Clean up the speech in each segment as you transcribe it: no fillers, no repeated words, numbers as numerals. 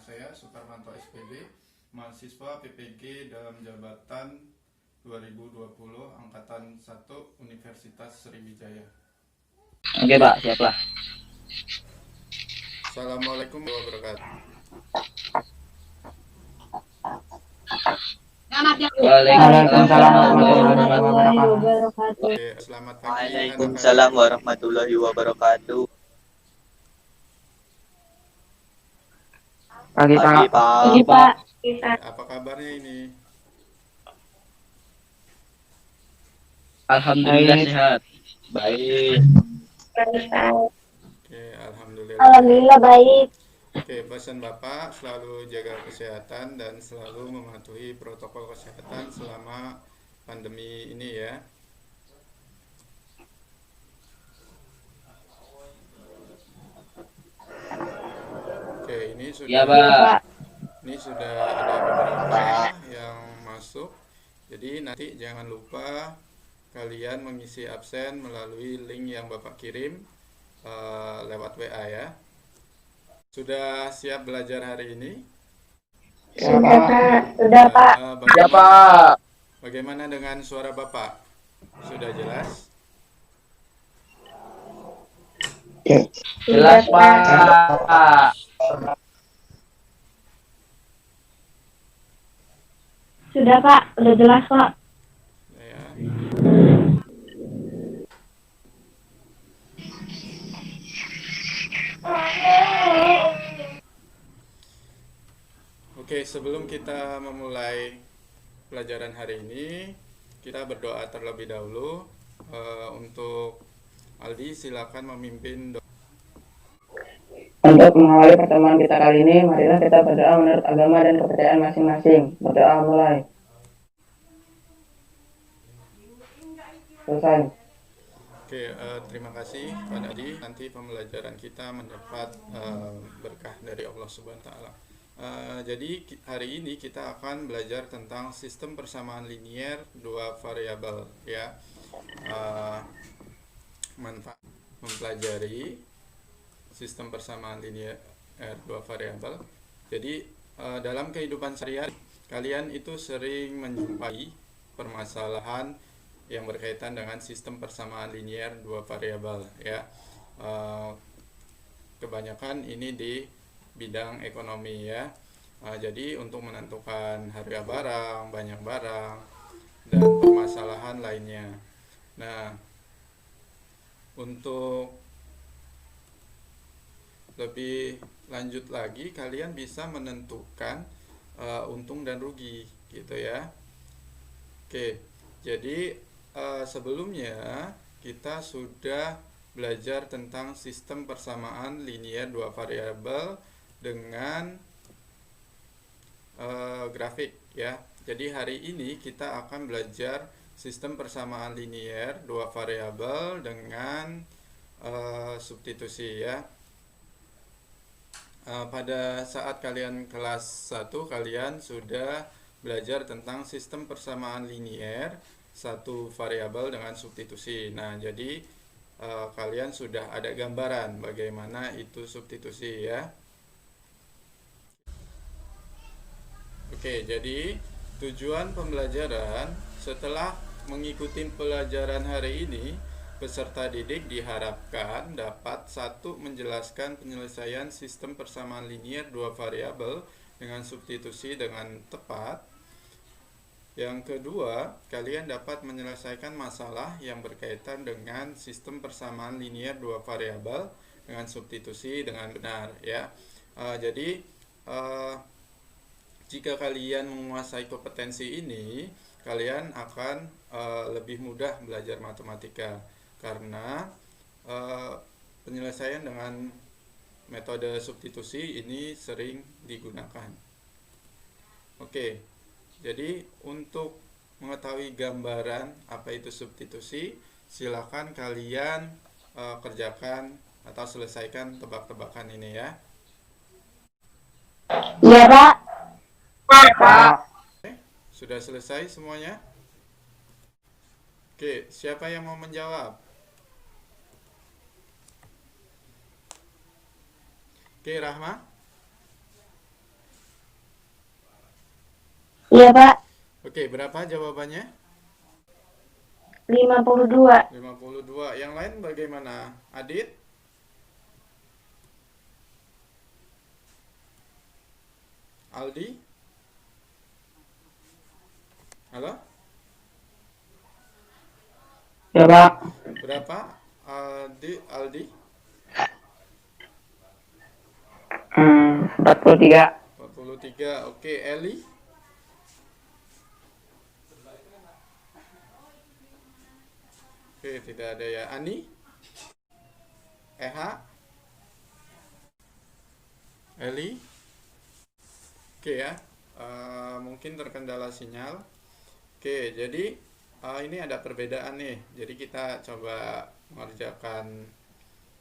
saya Suparmanto SPD, mahasiswa PPG dalam jabatan 2020 Angkatan 1 Universitas Sriwijaya. Oke Pak, siaplah. Assalamualaikum warahmatullahi wabarakatuh. Waalaikumsalam warahmatullahi wabarakatuh. Oke, selamat pagi Waalaikumsalam anak-anak. warahmatullahi wabarakatuh. Pagi Pak. Pagi Pak. Pagi Pak. Apa kabarnya ini? Alhamdulillah Baik. sehat. Baik. Oke, alhamdulillah. Alhamdulillah baik. Oke, pesan Bapak selalu jaga kesehatan dan selalu mematuhi protokol kesehatan selama pandemi ini ya. Oke, ini Ya sudah Pak. ada beberapa yang masuk. Jadi nanti jangan lupa kalian mengisi absen melalui link yang Bapak kirim lewat WA ya. Sudah siap belajar hari ini? Sudah Pak. Sudah Pak. Bagaimana dengan suara Bapak? Sudah jelas? Jelas Pak. Sudah Pak. Sudah jelas Pak. Ya. Oke, sebelum kita memulai pelajaran hari ini, kita berdoa terlebih dahulu. Untuk Aldi, silakan memimpin doa. Untuk mengawali pertemuan kita kali ini, marilah kita berdoa menurut agama dan kepercayaan masing-masing. Berdoa mulai. Selesai. Oke, terima kasih Pak Aldi. Nanti pembelajaran kita mendapat berkah dari Allah Subhanahu wa Ta'ala. Jadi hari ini kita akan belajar tentang sistem persamaan linier dua variabel ya. Manfaat mempelajari sistem persamaan linier dua variabel. Jadi dalam kehidupan sehari-hari kalian itu sering menjumpai permasalahan yang berkaitan dengan sistem persamaan linier dua variabel ya. Kebanyakan ini di bidang ekonomi ya. Jadi untuk menentukan harga barang, banyak barang, dan permasalahan lainnya. Nah, untuk lebih lanjut lagi, kalian bisa menentukan untung dan rugi gitu ya. Oke, jadi sebelumnya kita sudah belajar tentang sistem persamaan linier dua variabel dengan grafik ya. Jadi hari ini kita akan belajar sistem persamaan linier dua variabel dengan substitusi ya. Pada saat kalian kelas 1 kalian sudah belajar tentang sistem persamaan linier satu variabel dengan substitusi. Nah, jadi kalian sudah ada gambaran bagaimana itu substitusi ya. Oke, jadi tujuan pembelajaran setelah mengikuti pelajaran hari ini, peserta didik diharapkan dapat satu menjelaskan penyelesaian sistem persamaan linier dua variabel dengan substitusi dengan tepat. Yang kedua, kalian dapat menyelesaikan masalah yang berkaitan dengan sistem persamaan linier dua variabel dengan substitusi dengan benar ya. Jadi jika kalian menguasai kompetensi ini, kalian akan lebih mudah belajar matematika karena penyelesaian dengan metode substitusi ini sering digunakan. Oke, jadi untuk mengetahui gambaran apa itu substitusi, silakan kalian kerjakan atau selesaikan tebak-tebakan ini ya. Iya Pak. Oke, sudah selesai semuanya? Oke, siapa yang mau menjawab? Oke, Rahma. Iya, Pak. Oke, berapa jawabannya? 52. 52. Yang lain bagaimana? Adit? Aldi? Halo? Ya Pak. Berapa? Aldi? 43. 43. Oke, Eli? Oke, tidak ada ya. Ani? Eha? Eli? Oke ya. Mungkin terkendala sinyal. Oke, jadi ini ada perbedaan nih. Jadi kita coba mengerjakan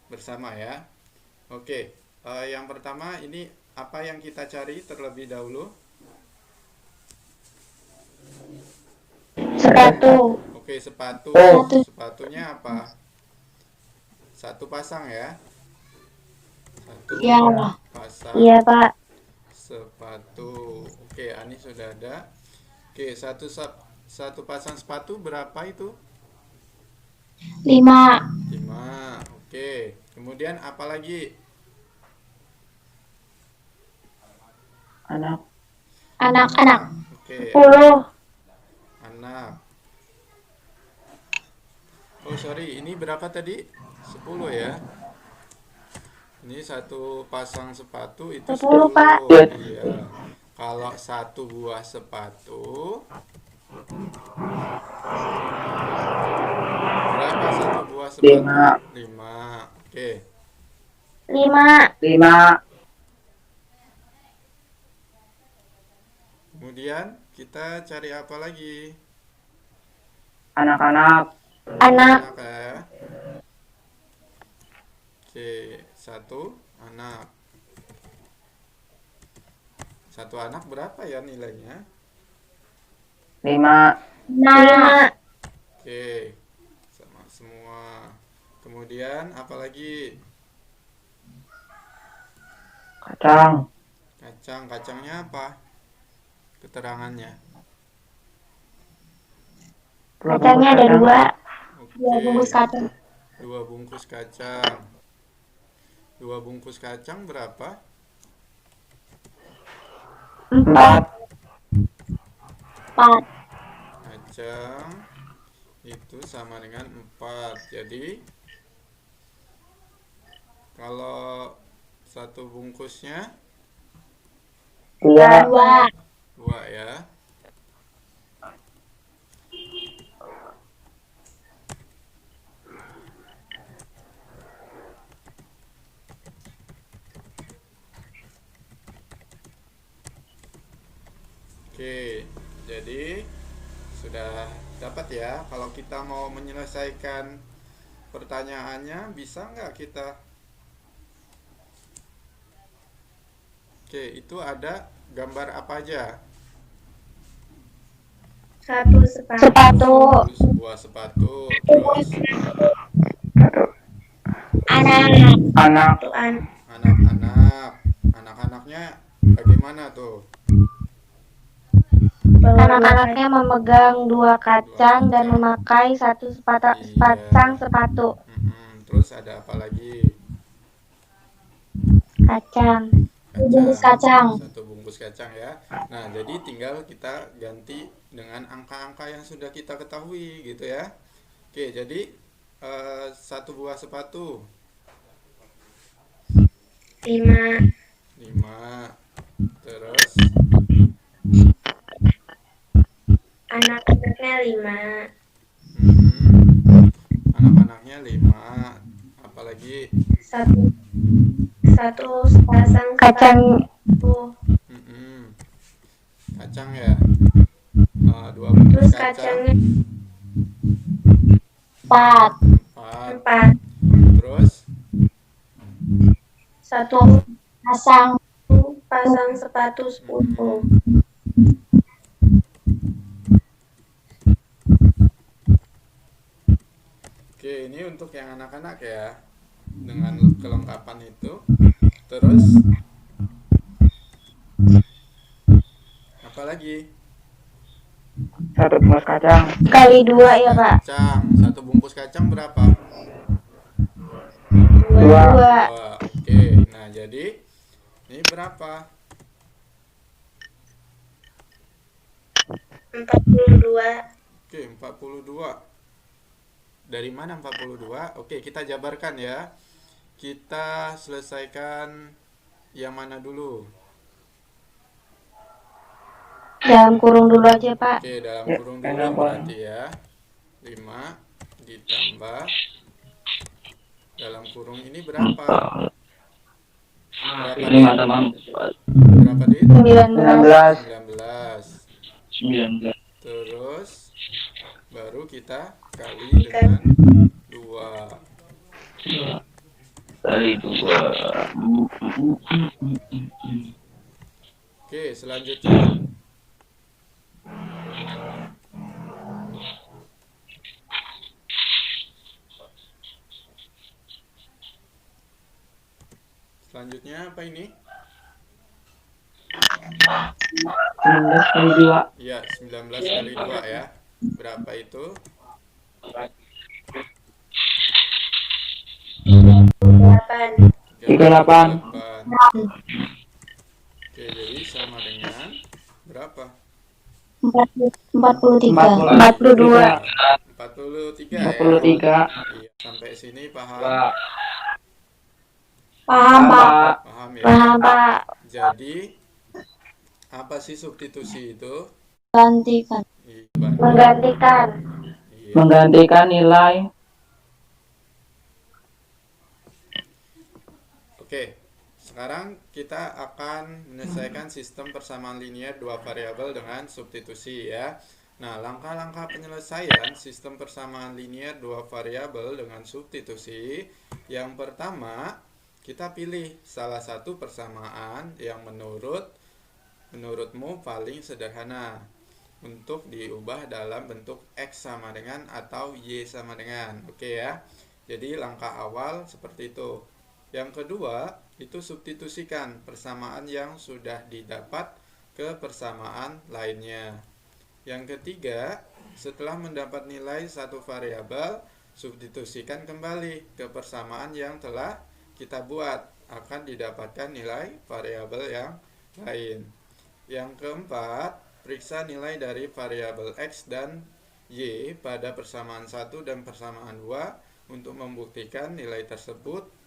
bersama ya. Oke, yang pertama ini apa yang kita cari terlebih dahulu? Sepatu. Oke, sepatu. Sepatu. Sepatunya apa? Satu pasang ya. Satu Iya. pasang Iya, Pak. sepatu. Oke, Ani sudah ada. Oke, satu pasang sepatu berapa itu? 5. 5. Oke. Kemudian apa lagi? Anak. Anak-anak. Oke, 10. anak. Oh, sorry, ini berapa tadi? 10 ya. Ini satu pasang sepatu itu 10, 10. Pak. Iya. Kalau satu buah sepatu berapa satu buah sepatu? 5. Oke. 5. 5. Kemudian kita cari apa lagi? Anak-anak. Anak. Ya. Oke, satu anak. Satu anak berapa ya nilainya? 5. 5. Oke, sama semua. Kemudian apa lagi? Kacang. Kacangnya apa? Keterangannya. Kacangnya ada 2. Oke. 2 bungkus kacang. 2 bungkus kacang. 2 bungkus kacang berapa? 4. Kacang itu sama dengan 4. Jadi kalau satu bungkusnya 2. 2 ya. Oke, jadi sudah dapat ya. Kalau kita mau menyelesaikan pertanyaannya, bisa nggak kita? Oke, itu ada gambar apa aja? Sepatu. Sebuah sepatu. Terus Anak. Anak. anak-anak. Anak-anaknya bagaimana tuh? Anak-anaknya memegang 2 kacang dan memakai 1 sepasang sepatu. Terus ada apa lagi? Kacang. Bungkus kacang. Satu bungkus kacang ya. Nah, jadi tinggal kita ganti dengan angka-angka yang sudah kita ketahui gitu ya. Oke, jadi satu buah sepatu 5. 5. Terus Anak-anaknya 5. anak-anaknya 5. Apalagi? 1 sepasang kacang. Kacang ya. 2 bungkus kacang. 4. 4. Terus 1 pasang sepatu 10. Oke, ini untuk yang anak-anak ya. Dengan kelengkapan itu. Terus apa lagi? 1 bungkus kacang. Kali 2 ya, Pak. Kacang. 1 bungkus kacang berapa? 2. 2. 2. Oke. Nah, jadi ini berapa? 42. Oke, 42. Dari mana 42? Oke, kita jabarkan ya. Kita selesaikan yang mana dulu? Dalam kurung dulu aja, Pak. Oke, dalam Ya, kurung dulu kenapa? berarti ya. 5 ditambah dalam kurung ini berapa? Berapa, Ini Dit? mata Berapa, Dit? 19. 19. 19. Terus baru kita kali dengan 2. Kali 2. Oke, selanjutnya. Selanjutnya apa ini? 19 kali 2. Iya, 19 kali 2 ya. Berapa itu? 38. Oke, jadi sama dengan berapa? 43. 42. 43 ya. 43. Iya, sampai sini paham? Paham, Pak. Paham ya. Paham, Pak. Jadi apa sih substitusi itu? Gantikan. Iya. Menggantikan. Iya. Menggantikan nilai. Oke, sekarang kita akan menyelesaikan sistem persamaan linear dua variabel dengan substitusi ya. Nah, langkah-langkah penyelesaian sistem persamaan linear dua variabel dengan substitusi. Yang pertama, kita pilih salah satu persamaan yang menurutmu paling sederhana untuk diubah dalam bentuk X sama dengan atau Y sama dengan. Oke ya. Jadi langkah awal seperti itu. Yang kedua, itu substitusikan persamaan yang sudah didapat ke persamaan lainnya. Yang ketiga, setelah mendapat nilai satu variabel, substitusikan kembali ke persamaan yang telah kita buat, akan didapatkan nilai variabel yang lain. Yang keempat, periksa nilai dari variabel X dan Y pada persamaan 1 dan persamaan 2 untuk membuktikan nilai tersebut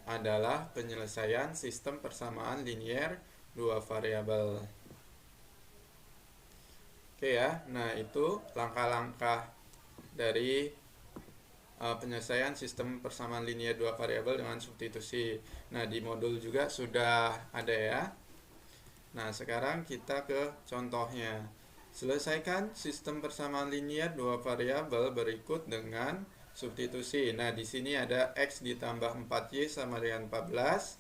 adalah penyelesaian sistem persamaan linear dua variabel. Oke ya, nah itu langkah-langkah dari penyelesaian sistem persamaan linear dua variabel dengan substitusi. Nah, di modul juga sudah ada ya. Nah, sekarang kita ke contohnya. Selesaikan sistem persamaan linear dua variabel berikut dengan substitusi. Nah, di sini ada X ditambah 4Y sama dengan 14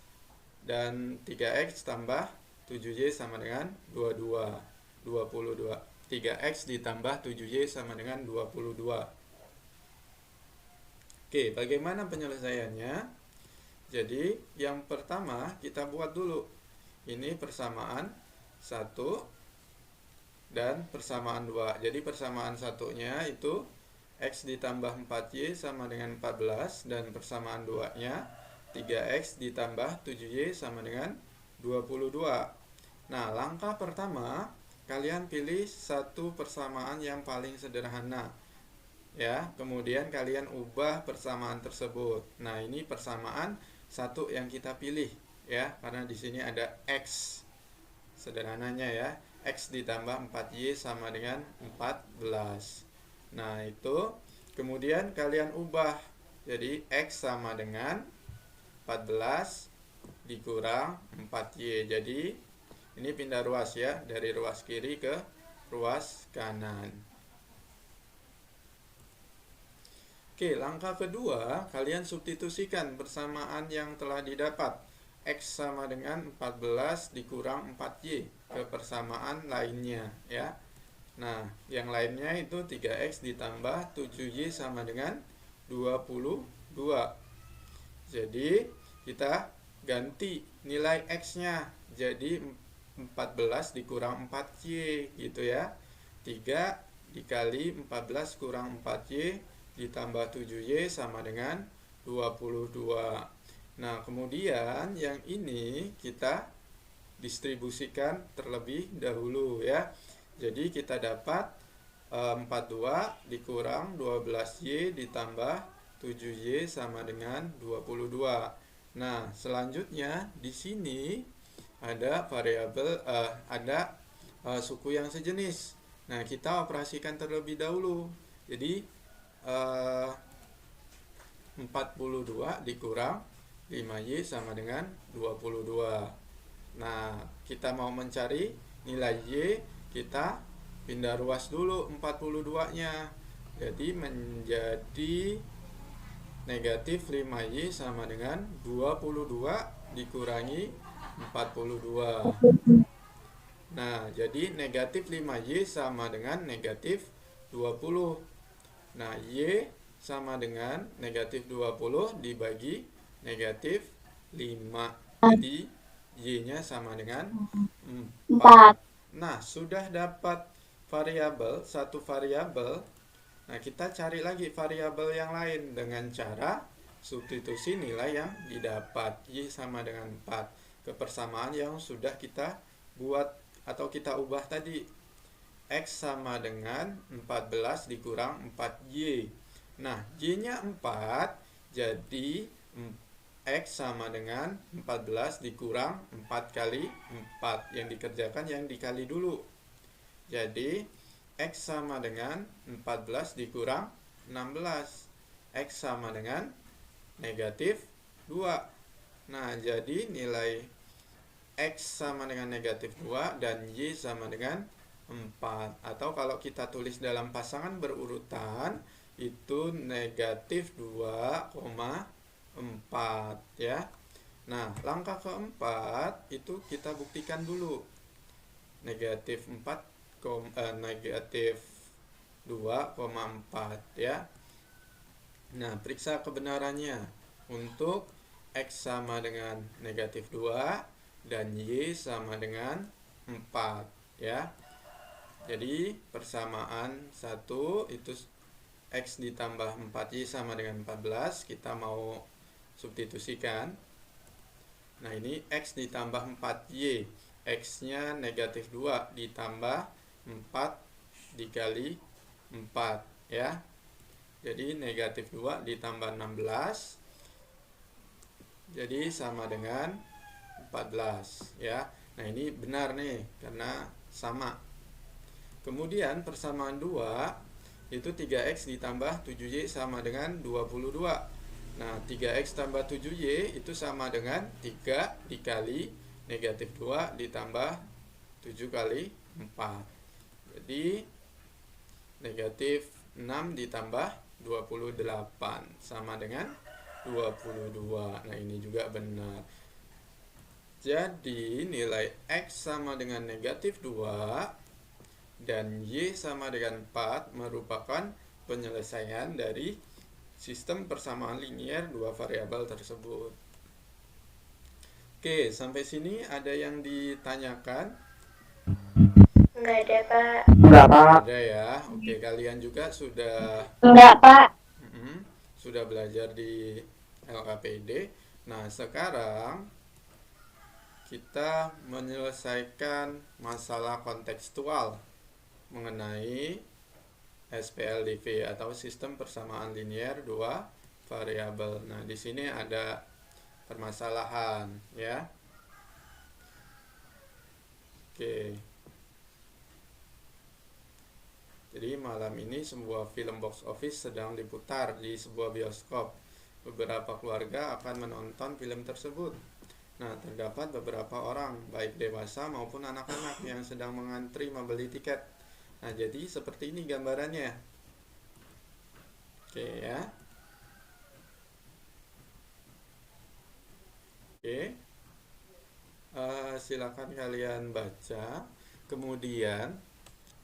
dan 3X tambah 7Y sama dengan 22. 3X ditambah 7Y sama dengan 22. Oke, bagaimana penyelesaiannya? Jadi, yang pertama kita buat dulu. Ini persamaan 1 dan persamaan 2. Jadi, persamaan satunya itu X ditambah 4Y sama dengan 14 dan persamaan 2-nya 3X ditambah 7Y sama dengan 22. Nah, langkah pertama, kalian pilih satu persamaan yang paling sederhana. Ya, kemudian kalian ubah persamaan tersebut. Nah, ini persamaan satu yang kita pilih ya, karena di sini ada X. Sederhananya ya, X ditambah 4Y sama dengan 14. Nah, itu kemudian kalian ubah jadi X sama dengan 14 dikurang 4Y. Jadi ini pindah ruas ya, dari ruas kiri ke ruas kanan. Oke, langkah kedua, kalian substitusikan persamaan yang telah didapat. X sama dengan 14 dikurang 4Y ke persamaan lainnya ya. Nah, yang lainnya itu 3X ditambah 7Y sama dengan 22. Jadi, kita ganti nilai X-nya jadi 14 dikurang 4Y gitu ya. 3 dikali 14 kurang 4Y ditambah 7Y sama dengan 22. Nah, kemudian yang ini kita distribusikan terlebih dahulu ya. Jadi kita dapat 42 dikurang 12Y ditambah 7Y sama dengan 22. Nah, selanjutnya di sini ada variabel suku yang sejenis. Nah, kita operasikan terlebih dahulu. Jadi 42 dikurang 5Y sama dengan 22. Nah, kita mau mencari nilai Y, kita pindah ruas dulu 42-nya. Jadi menjadi negatif 5Y sama dengan 22 dikurangi 42. Nah, jadi negatif 5Y sama dengan negatif 20. Nah, Y sama dengan negatif 20 dibagi negatif 5. Jadi Y-nya sama dengan 4. Nah, sudah dapat satu variabel. Nah, kita cari lagi variabel yang lain dengan cara substitusi nilai yang didapat. Y sama dengan 4. Kepersamaan yang sudah kita buat atau kita ubah tadi. X sama dengan 14 dikurang 4Y. Nah, Y-nya 4, jadi X sama dengan 14 dikurang 4 kali 4. Yang dikerjakan yang dikali dulu. Jadi, X sama dengan 14 dikurang 16. X sama dengan negatif 2. Nah, jadi nilai X sama dengan negatif 2 dan Y sama dengan 4. Atau kalau kita tulis dalam pasangan berurutan, itu negatif 2,4 ya. Nah, langkah keempat itu kita buktikan dulu. Negatif 2,4 ya. Nah, periksa kebenarannya. Untuk X sama dengan negatif 2 dan Y sama dengan 4 ya. Jadi persamaan 1 itu X ditambah 4Y sama dengan 14. Kita mau substitusikan. Nah, ini X ditambah 4Y. X-nya negatif 2 ditambah 4 dikali 4 ya. Jadi negatif 2 ditambah 16. Jadi sama dengan 14 ya. Nah, ini benar nih karena sama. Kemudian persamaan 2 itu 3X ditambah 7Y sama dengan 22. Nah, 3X tambah 7Y itu sama dengan 3 dikali negatif 2 ditambah 7 kali 4. Jadi negatif 6 ditambah 28 sama dengan 22. Nah, ini juga benar. Jadi nilai X sama dengan negatif 2 dan Y sama dengan 4 merupakan penyelesaian dari sistem persamaan linier dua variabel tersebut. Oke, sampai sini ada yang ditanyakan? Enggak ada, Pak. Enggak, Pak. Ada ya. Oke, kalian juga sudah Enggak, Pak. sudah belajar di LKPD. Nah, sekarang kita menyelesaikan masalah kontekstual mengenai SPLDV atau sistem persamaan linier dua variabel. Nah, di sini ada permasalahan ya. Oke. Jadi malam ini sebuah film box office sedang diputar di sebuah bioskop. Beberapa keluarga akan menonton film tersebut. Nah, terdapat beberapa orang, baik dewasa maupun anak-anak yang sedang mengantri membeli tiket. Nah, jadi seperti ini gambarannya. Oke ya. Oke. Silakan kalian baca. Kemudian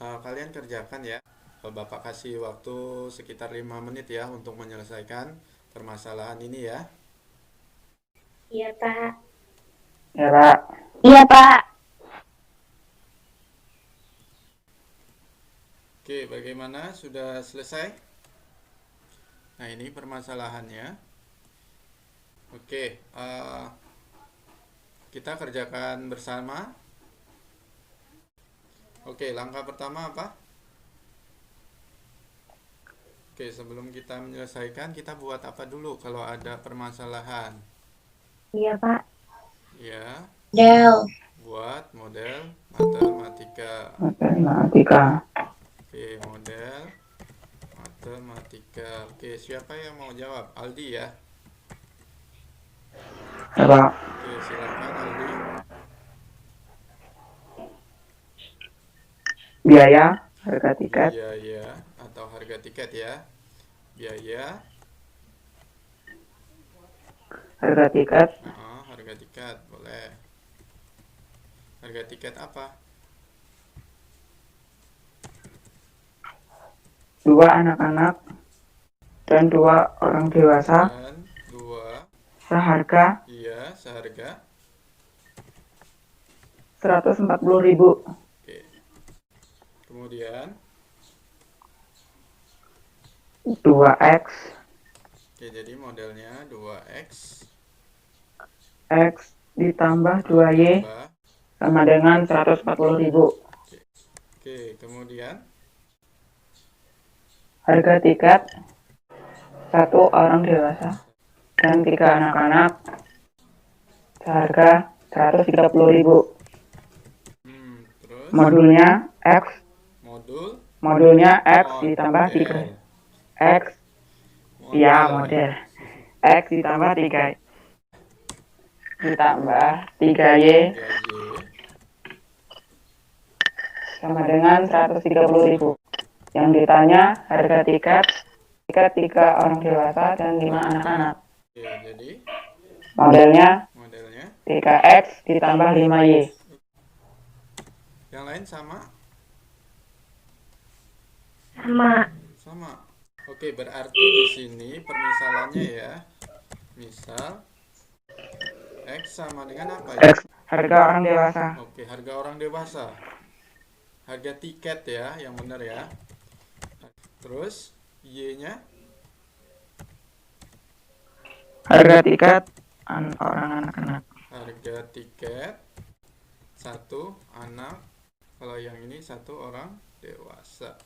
kalian kerjakan ya. Bapak kasih waktu sekitar 5 menit ya untuk menyelesaikan permasalahan ini ya. Iya, Pak. Ya, Pak. Iya, Pak. Oke, Oke, bagaimana? Sudah selesai? Nah, ini permasalahannya. Oke, kita kerjakan bersama. Oke, langkah pertama apa? Oke, sebelum kita menyelesaikan, kita buat apa dulu kalau ada permasalahan? Iya, Pak. Ya, Del. buat model matematika. Matematika. Oke, model matematika. Oke, siapa yang mau jawab? Aldi ya? Ya, Pak. Oke, silakan Aldi. Biaya, harga tiket. Biaya atau harga tiket ya. Biaya, Harga tiket harga tiket, boleh. Harga tiket apa? 2 anak-anak dan 2 orang dewasa Dan 2, seharga iya, seharga. 140.000. Oke. Kemudian, 2x, oke, jadi modelnya 2x x ditambah 2y tambah. sama dengan 140.000. Oke, kemudian Harga tiket 1 orang dewasa dan 3 anak-anak seharga 130.000. terus Modulnya x ditambah 3 x ya model x ditambah 3 ditambah 3y 3y sama dengan 130.000. Yang ditanya harga tiket 3 orang dewasa dan 5 anak-anak. Oke, jadi Modelnya modelnya 3x ditambah 5y. yang lain sama? Sama. Oke, berarti di sini permisalannya ya. Misal X sama dengan apa ya? X harga orang dewasa. Oke, harga orang dewasa. Harga tiket ya, yang benar ya. Terus Y-nya Harga tiket orang anak-anak. harga tiket 1 anak. Kalau yang ini 1 orang dewasa.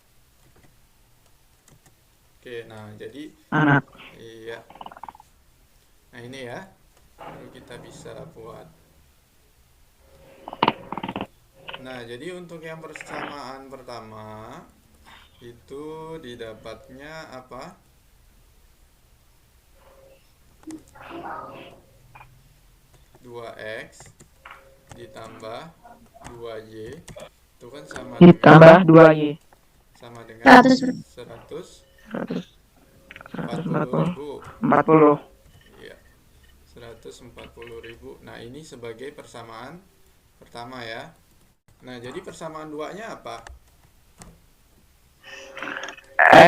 Oke, nah jadi Anak. iya. Nah, ini ya. Baru kita bisa buat. Nah, jadi untuk yang persamaan pertama itu didapatnya apa? 2x ditambah 2y itu kan Ditambah 2y. sama dengan 140. 140.000. Iya. 140.000. Nah, ini sebagai persamaan pertama ya. Nah, jadi persamaan duanya apa?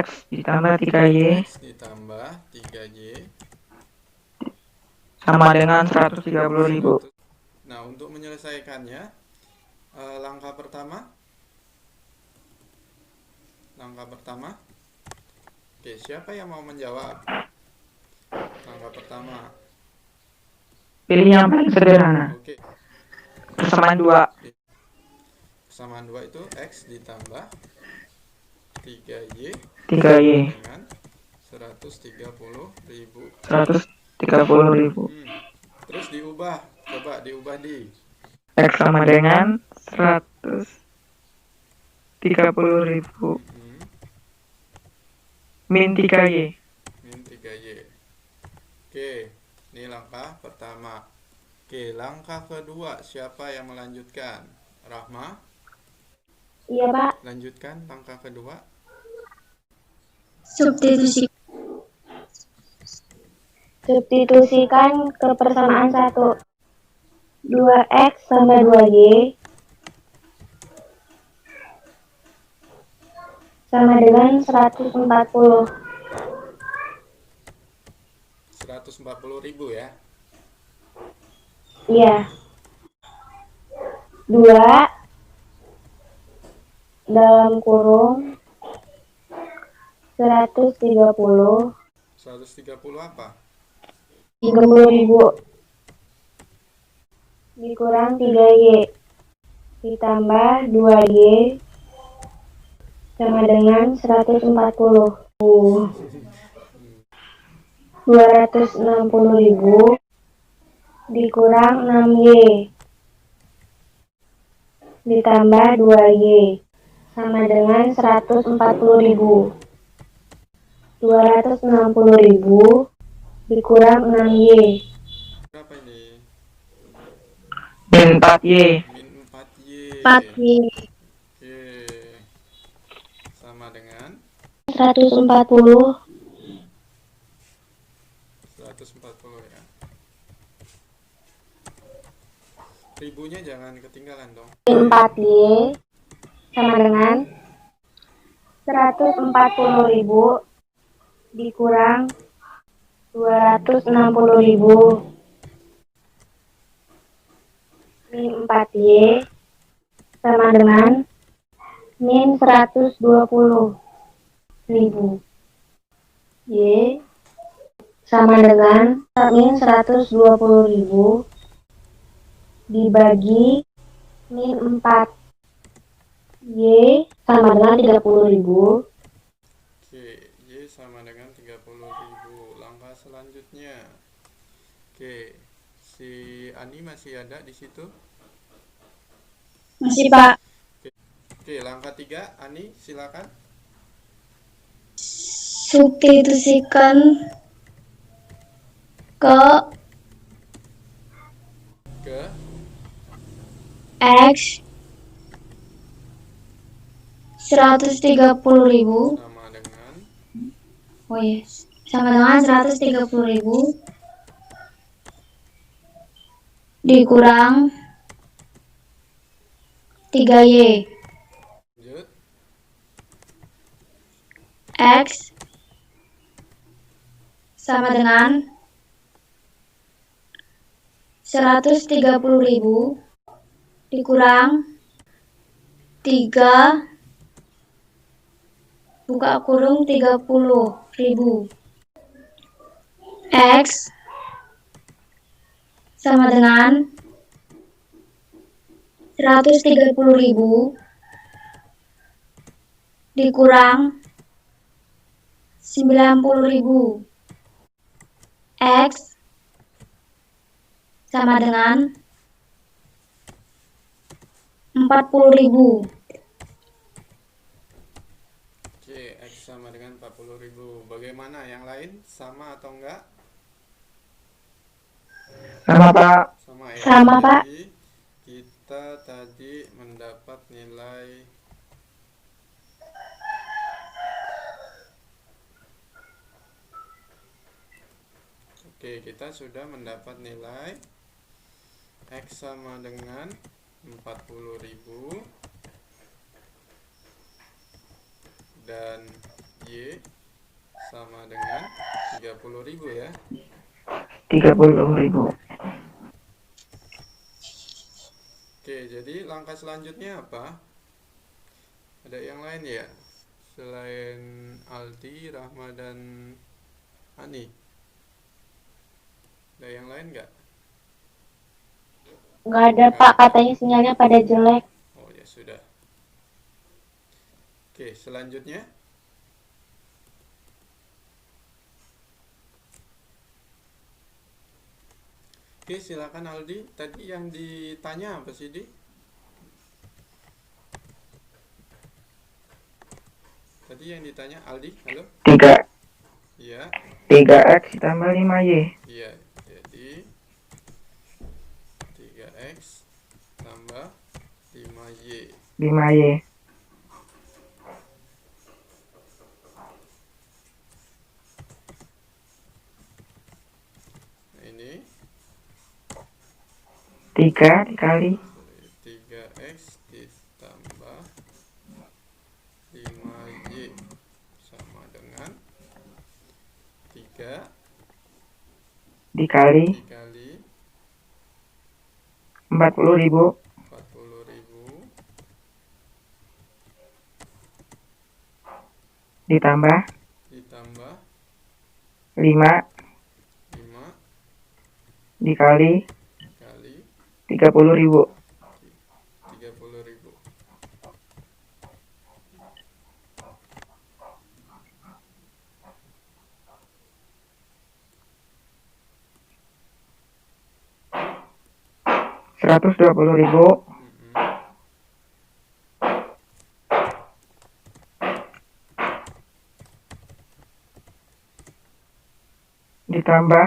X ditambah 3y X ditambah 3y sama dengan 130.000. Nah, untuk menyelesaikannya, langkah pertama. Oke, siapa yang mau menjawab? Langkah pertama. Pilih yang paling sederhana. Oke, Persamaan 2. persamaan 2 itu X ditambah 3y 3y dengan 130.000. 130.000. Terus diubah. Coba diubah di X sama dengan 130.000 min 3y. min 3y. Oke, ini langkah pertama. Oke, langkah kedua, siapa yang melanjutkan? Rahma, Iya, Pak. lanjutkan langkah kedua. Substitusikan ke persamaan 1. 2x tambah 2y sama dengan 140. 140.000 ya. Iya. 2 dalam kurung 130 130 apa? 30.000 dikurang 3Y ditambah 2Y sama dengan 140. 260.000 dikurang 6Y ditambah 2Y sama dengan 140.000. 260.000 dikurang 6Y. Berapa ini? Min 4Y. Min 4Y. 4Y Oke. Sama dengan 140 140 ya. Ribunya jangan ketinggalan dong. min 4Y sama dengan 140.000 dikurang 260.000. Min 4Y sama dengan min 120.000. Y sama dengan min 120.000 dibagi min 4. Y sama dengan 30.000. Oke, Y sama dengan 30.000. Langkah selanjutnya. Oke, si Ani masih ada di situ? Masih, Pak. Oke, langkah 3, Ani silakan. Substitusikan ke X 130.000 sama dengan sama dengan 130.000 dikurang 3Y. lanjut. X sama dengan 130.000 dikurang 3 buka kurung 30.000. X sama dengan 130.000 dikurang 90.000. X sama dengan 40.000. Oke, X sama dengan 40.000. Bagaimana yang lain? Sama atau enggak? Sama, Pak. Sama ya. Sama, Pak. Jadi kita tadi mendapat nilai Oke, kita sudah mendapat nilai X sama dengan 40.000 dan Y sama dengan 30.000 ya. 30.000. Oke, jadi langkah selanjutnya apa? Ada yang lain ya? Selain Aldi, Rahma, dan Ani. Ada yang lain nggak? Nggak ada, Pak. Katanya sinyalnya pada jelek. Oh ya sudah. Oke, selanjutnya. Oke, silakan Aldi. Tadi yang ditanya apa sih, Di? Tadi yang ditanya Aldi, halo? 3 Iya, 3X tambah 5Y. iya. Jadi 3X tambah 5Y. 5Y. Nah, ini 3 dikali 3X ditambah 5Y sama dengan 3 dikali dikali 40.000 40.000 ditambah ditambah 5 5 dikali kali 30.000. 30.000. Rp120.000 ditambah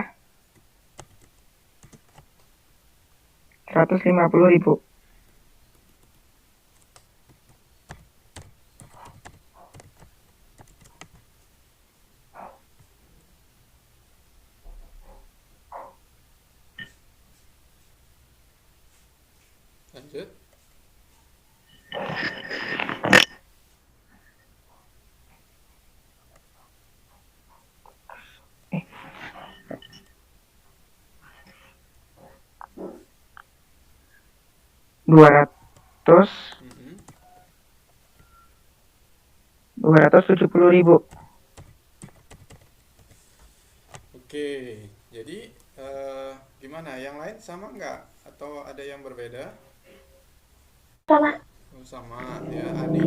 Rp150.000. Lanjut. Dua ratus Mm-mm. 270.000. Oke, jadi gimana? Yang lain sama nggak? Atau ada yang berbeda? Sama. Oh, sama ya, Ani.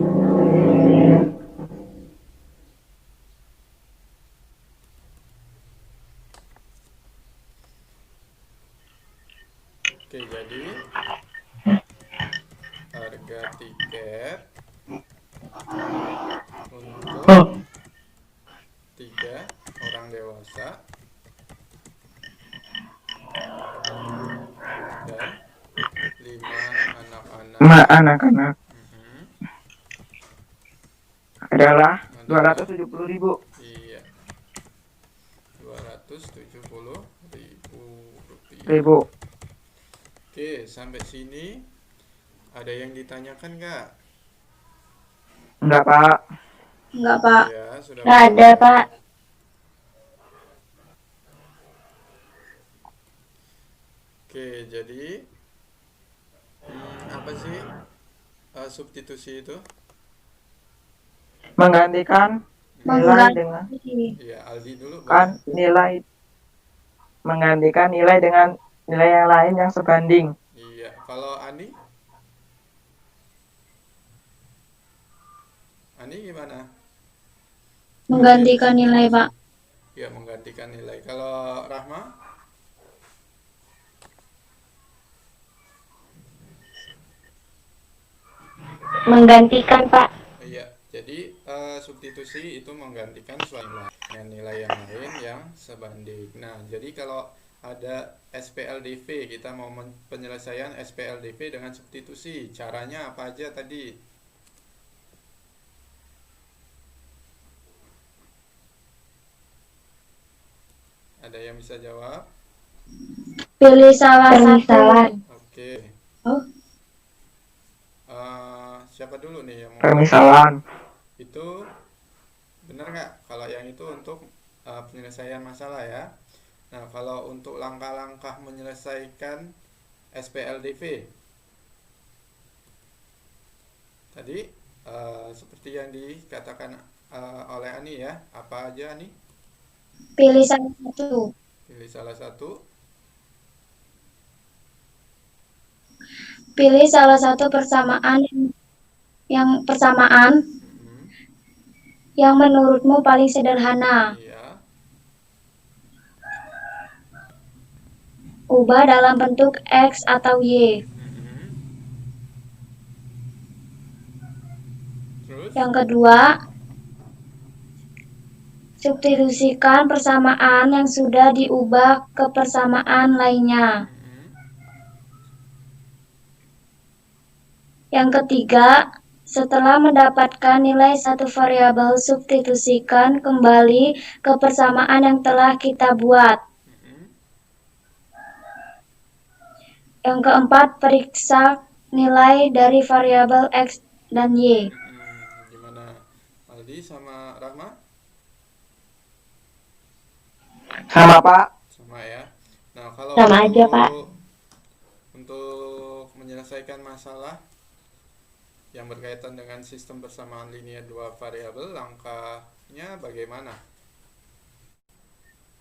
Oke, jadi harga tiket untuk 3 orang dewasa dan 5 anak-anak Anak-anak mm-mm, adalah adalah 270.000. iya 270.000 rupiah. Ribu. Oke, sampai sini ada yang ditanyakan nggak? Enggak, Pak. Enggak, Pak. Ya, sudah Nggak ada, paham. Pak. Oke, jadi apa sih substitusi itu? Menggantikan nilai dengan Iya, Aldi dulu kan boleh. nilai menggantikan nilai dengan nilai yang lain yang sebanding. Iya, kalau Ani? Ani gimana? Menggantikan nilai, Pak. Iya, menggantikan nilai. Kalau Rahma? Menggantikan, Pak. Iya, jadi substitusi itu menggantikan suatu nilai dengan nilai yang lain yang sebanding. Nah, jadi kalau ada SPLDV, kita mau penyelesaian SPLDV dengan substitusi. Caranya apa aja tadi? Ada yang bisa jawab? Pilih salah satu. Oke. Oh. Siapa dulu nih yang mau? Permisalan. Itu benar nggak? Kalau yang itu untuk penyelesaian masalah ya. Nah, kalau untuk langkah-langkah menyelesaikan SPLDV tadi seperti yang dikatakan oleh Ani ya, apa aja Ani? Pilih salah satu. Pilih salah satu. Pilih salah satu persamaan yang yang menurutmu paling sederhana. Iya. Ubah dalam bentuk X atau Y. Terus? Yang kedua, substitusikan persamaan yang sudah diubah ke persamaan lainnya. Yang ketiga, setelah mendapatkan nilai satu variabel, substitusikan kembali ke persamaan yang telah kita buat. Yang keempat, periksa nilai dari variabel X dan Y. Gimana? Aldi sama Rahma? Sama, Pak. Sama ya. Nah, kalau Sama aja, Pak. Untuk menyelesaikan masalah yang berkaitan dengan sistem persamaan linear dua variabel, langkahnya bagaimana?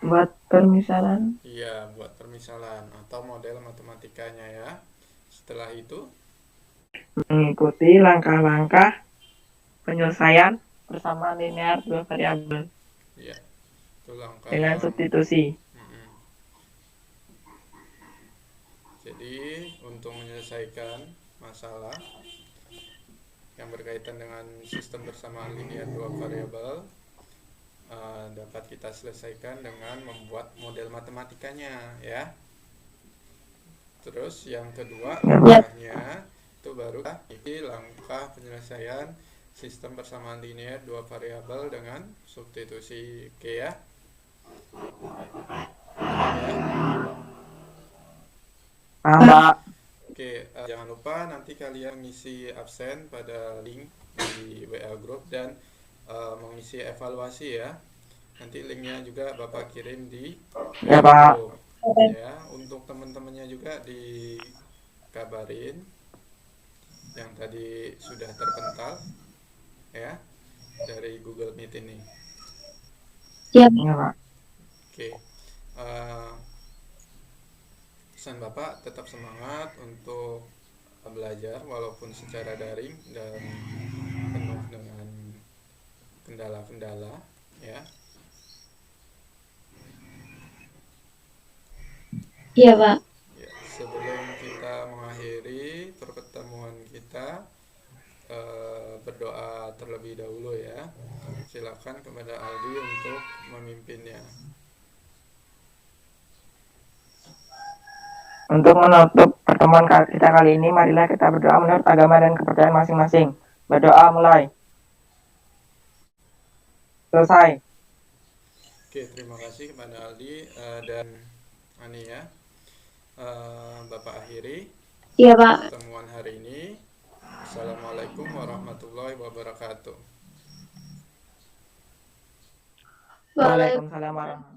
buat permisalan. Iya, buat permisalan atau model matematikanya ya. Setelah itu, Mengikuti langkah-langkah penyelesaian persamaan linear dua variabel ya, itu langkah dengan yang substitusi. Mm-mm. Jadi, untuk menyelesaikan masalah yang berkaitan dengan sistem persamaan linear dua variabel dapat kita selesaikan dengan membuat model matematikanya ya. Terus yang kedua langkahnya itu baru ini langkah penyelesaian sistem persamaan linear dua variabel dengan substitusi. Oke ya. Paham, Pak? Oke, jangan lupa nanti kalian mengisi absen pada link di WA Group dan mengisi evaluasi ya. Nanti linknya juga Bapak kirim di Ya, WA Pak. Group. Ya, untuk teman-temannya juga dikabarin yang tadi sudah terpental ya dari Google Meet ini. Ya, Iya, Pak. Oke. Pesan Bapak tetap semangat untuk belajar walaupun secara daring dan penuh dengan kendala-kendala ya. iya Pak. Ya, sebelum kita mengakhiri pertemuan kita berdoa terlebih dahulu ya. Silakan kepada Aldi untuk memimpinnya. Untuk menutup pertemuan kita kali ini, marilah kita berdoa menurut agama dan kepercayaan masing-masing. Berdoa mulai. Selesai. Oke, terima kasih kepada Aldi dan Ani ya. Bapak akhiri Iya Pak. pertemuan hari ini. Assalamualaikum warahmatullahi wabarakatuh. Waalaikumsalam. Waalaikumsalam warahmatullahi wabarakatuh.